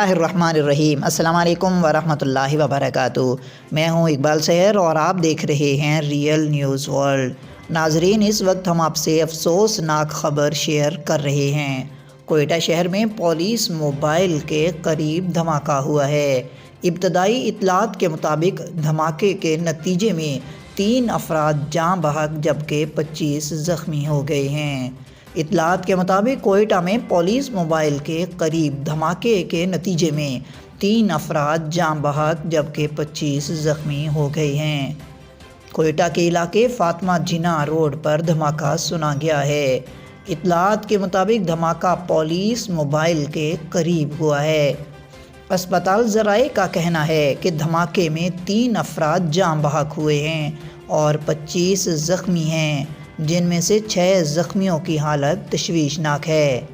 बिस्मिल्लाहिर्रहमानिर्रहीम। अस्सलाम वालेकुम वरहमतुल्लाहि वबरकातुहू। मैं हूं इकबाल सहर और आप देख रहे हैं रियल न्यूज़ वर्ल्ड। नाजरीन, इस वक्त हम आपसे अफसोसनाक ख़बर शेयर कर रहे हैं। कोयटा शहर में पुलिस मोबाइल के करीब धमाका हुआ है। इब्तदाई इत्तलात के मुताबिक धमाके के नतीजे में 3 अफराद जाँ बहक जबकि 25 ज़ख्मी हो गए हैं। इत्तलात के मुताबिक कोयटा में पुलिस मोबाइल के करीब धमाके के नतीजे में 3 अफराद जाँ बहक जबकि 25 ज़ख्मी हो गए हैं। कोयटा के इलाके फातिमा जिना रोड पर धमाका सुना गया है। इत्तलात के मुताबिक धमाका पुलिस मोबाइल के करीब हुआ है। अस्पताल ज़राए का कहना है कि धमाके में 3 अफराद जाँ बहक हुए हैं और 25 ज़ख्मी हैं, जिनमें से 6 ज़ख्मियों की हालत तशवीशनाक है।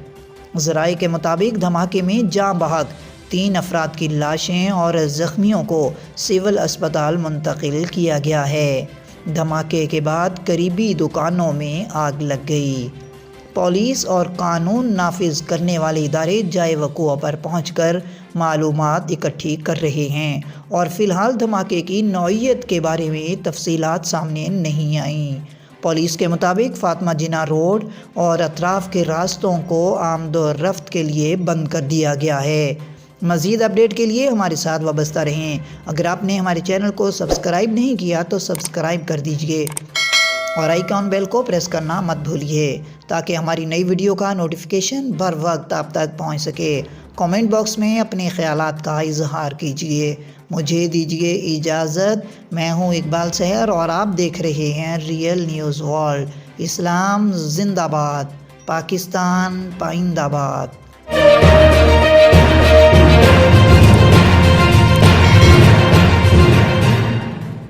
ज़राए के मुताबिक धमाके में जाँ बहक 3 अफराद की लाशें और ज़ख्मियों को सिविल अस्पताल मुंतकिल किया गया है। धमाके के बाद करीबी दुकानों में आग लग गई। पुलिस और कानून नाफिज करने वाले इदारे जाए वक़ूअ पर पहुंचकर मालूमात इकट्ठी कर रहे हैं और फ़िलहाल धमाके की नौइयत के बारे में तफसीलात सामने नहीं आईं। पुलिस के मुताबिक फातिमा जिना रोड और अतराफ़ के रास्तों को आमद-ओ-रफ्त के लिए बंद कर दिया गया है। मज़ीद अपडेट के लिए हमारे साथ वाबस्ता रहें। अगर आपने हमारे चैनल को सब्सक्राइब नहीं किया तो सब्सक्राइब कर दीजिए और आइकॉन बेल को प्रेस करना मत भूलिए ताकि हमारी नई वीडियो का नोटिफिकेशन बर वक्त आप तक पहुंच सके। कमेंट बॉक्स में अपने ख़यालात का इजहार कीजिए। मुझे दीजिए इजाज़त। मैं हूं इकबाल सहर और आप देख रहे हैं रियल न्यूज़ वर्ल्ड। इस्लाम जिंदाबाद, पाकिस्तान पाइंदाबाद।